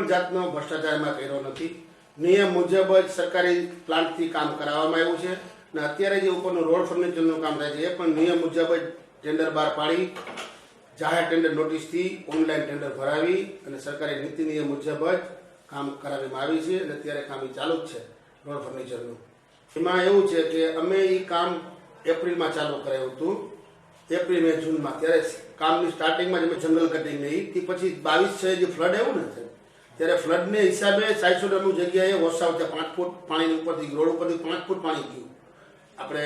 પણ જાતનો ભ્રષ્ટાચારમાં કર્યો નથી। નિયમ મુજબ જ સરકારી પ્લાન્ટથી કામ કરાવવામાં આવ્યું છે અને અત્યારે જે ઉપરનું રોડ ફર્નિચરનું કામ થાય છે એ પણ નિયમ મુજબ જ ટેન્ડર બહાર પાડી જાહેર ટેન્ડર નોટિસથી ઓનલાઈન ટેન્ડર ભરાવી અને સરકારી નીતિ નિયમ મુજબ જ કામ કરાવવામાં આવી છે અને અત્યારે કામ ચાલુ જ છે રોડ ફર્નિચરનું। એમાં એવું છે કે અમે એ કામ એપ્રિલમાં ચાલુ કરાવ્યું હતું, એપ્રિલ મે જૂનમાં। ત્યારે કામની સ્ટાર્ટિંગમાં જ અમે જંગલ કટિંગ નહીં તે પછી 22/6 જે ફ્લડ આવ્યું ને ત્યારે ફ્લડને હિસાબે 400 અમુક જગ્યાએ વરસાદ 5 ફૂટ પાણીની ઉપરથી રોડ ઉપરથી 5 ફૂટ પાણી ગયું। આપણે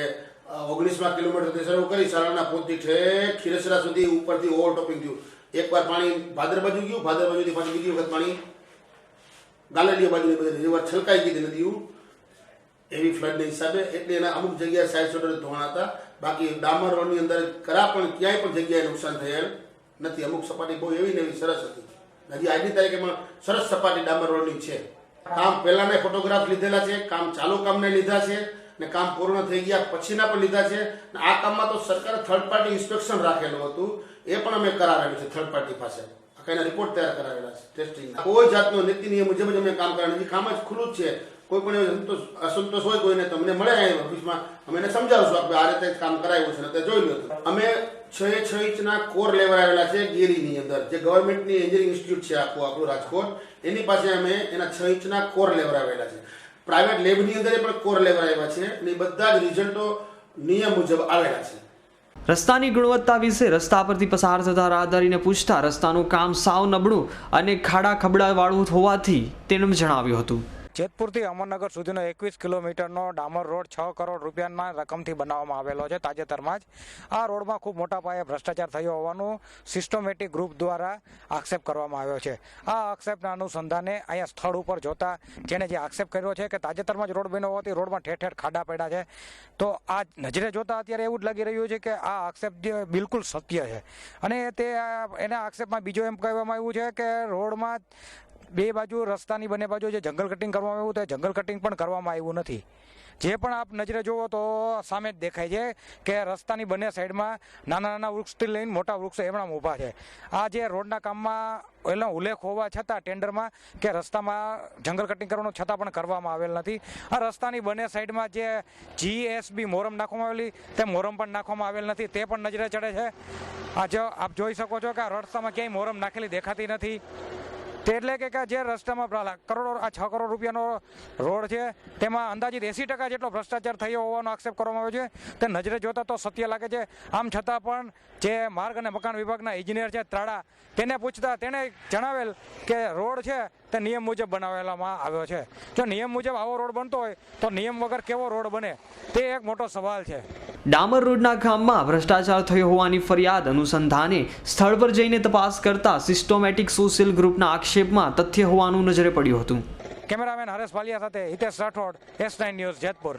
19 કિલોમીટરથી શરૂ કરી સારાના પોતથી ઠેક ખીરસરા સુધી ઉપરથી ઓવરટોપિંગ થયું। એકવાર પાણી ભાદર બાજુ ગયું, ભાદર બાજુથી પાછી બીજી વખત પાણી ગાલેડીયા બાજુની બધી જેવા છલકાઈ ગઈ નદીઓ એવી ફ્લડના હિસાબે। એટલે એના અમુક જગ્યાએ 400 ધોવાણા હતા। બાકી ડામર રોડની અંદર કરા પણ ક્યાંય પણ જગ્યાએ નુકસાન થયેલ નથી। અમુક સપાટી બહુ એવી ને એવી સરસ હતી। હજી આજની તારીખેમાં સરસ સપાટી ડામર રોડની છે। કામ પહેલાના ફોટોગ્રાફ લીધેલા છે, કામ ચાલુ કામને લીધા છે ને કામ પૂર્ણ થઈ ગયા પછીના પણ લીધા છે। આ કામમાં તો સરકારે થર્ડ પાર્ટી ઇન્સ્પેક્શન રાખેલું હતું, એ પણ અમે કરાવેલું છે થર્ડ પાર્ટી પાસે। આખા રિપોર્ટ તૈયાર કરાવેલા છે ટેસ્ટિંગ। કોઈ જાતનો નીતિ નિયમ મુજબ જ અમે કામ કરાવેલું છે। કામ જ ખુલ્લું જ છે। કોઈ પણ અસંતોષ હોય કોઈને તમને મળે અહીં ઓફિસમાં, અમે એને સમજાવશું આપણે આ રીતે કામ કરાવ્યું છે ને તે જોઈ લો। અમે 6 ઇંચના કોર લેવડાવેલા છે ગીરીની અંદર, જે ગવર્મેન્ટની એન્જિનિયરિંગ ઇન્સ્ટિટ્યૂટ છે આપણું રાજકોટ, એની પાસે અમે એના 6 ઇંચના કોર લેવડાવેલા છે। પ્રાઇવેટ લેબની અંદર પણ કોર લેવડાવ્યા છે અને બધા જ રિઝલ્ટો નિયમ મુજબ આવેલા છે। રસ્તાની ગુણવત્તા વિશે રસ્તા પરથી પસાર થતા રાહદારીને પૂછતા રસ્તાનું કામ સાવ નબળું અને ખાડા ખબડાવાળું હોવાથી તેણે જણાવ્યું હતું। જેતપુરથી અમરનગર સુધીનો 21 કિલોમીટરનો ડામર રોડ 6 કરોડ રૂપિયાના રકમથી બનાવવામાં આવેલો છે તાજેતરમાં જ। આ રોડમાં ખૂબ મોટા પાયે ભ્રષ્ટાચાર થયો હોવાનું સિસ્ટમેટિક ગ્રુપ દ્વારા આક્ષેપ કરવામાં આવ્યો છે। આ આક્ષેપના અનુસંધાને અહીંયા સ્થળ ઉપર જોતા જેણે જે આક્ષેપ કર્યો છે કે તાજેતરમાં જ રોડ બન્યો હોવાથી રોડમાં ઠેર ઠેર ખાડા પડ્યા છે, તો આ નજરે જોતા અત્યારે એવું જ લાગી રહ્યું છે કે આ આક્ષેપ જે બિલકુલ સત્ય છે। અને એના આક્ષેપમાં બીજો એમ કહેવામાં આવ્યું છે કે રોડમાં બે બાજુ રસ્તાની બંને બાજુ જે જંગલ કટિંગ કરવામાં આવ્યું તે જંગલ કટિંગ પણ કરવામાં આવ્યું નથી। જે પણ આપ નજરે જુઓ તો સામે જ દેખાય છે કે રસ્તાની બંને સાઈડમાં નાના નાના વૃક્ષથી લઈને મોટા વૃક્ષો એમણામ ઊભા છે। આ જે રોડના કામમાં એનો ઉલ્લેખ હોવા છતાં ટેન્ડરમાં કે રસ્તામાં જંગલ કટિંગ કરવાનું છતાં પણ કરવામાં આવેલ નથી। આ રસ્તાની બંને સાઈડમાં જે GSB મોરમ નાખવામાં આવેલી તે મોરમ પણ નાખવામાં આવેલ નથી, તે પણ નજરે ચડે છે। આજે આપ જોઈ શકો છો કે આ રસ્તામાં ક્યાંય મોરમ નાખેલી દેખાતી નથી। તે એટલે કે જે રસ્તામાં 6 કરોડ રૂપિયાનો રોડ છે તેમાં અંદાજિત 80% જેટલો ભ્રષ્ટાચાર થયો હોવાનો આક્ષેપ કરવામાં આવ્યો છે। તે નજરે જોતા તો સત્ય લાગે છે। આમ છતાં પણ જે માર્ગ અને મકાન વિભાગના ઇજનેર છે ત્રાડા, તેને પૂછતા તેણે જણાવેલ કે રોડ છે તે નિયમ મુજબ બનાવેલામાં આવ્યો છે। જો નિયમ મુજબ આવો રોડ બનતો હોય તો નિયમ વગર કેવો રોડ બને તે એક મોટો સવાલ છે। ડામર રોડના કામમાં ભ્રષ્ટાચાર થયો હોવાની ફરિયાદ અનુસંધાને સ્થળ પર જઈને તપાસ કરતા સિસ્ટમેટિક સોશિયલ ગ્રુપના આક્ષેપમાં તથ્ય હોવાનું નજરે પડ્યું હતું। કેમેરામેન હરેશ ભાલિયા સાથે હિતેશ રાઠોડ, S9 ન્યૂઝ, જેતપુર।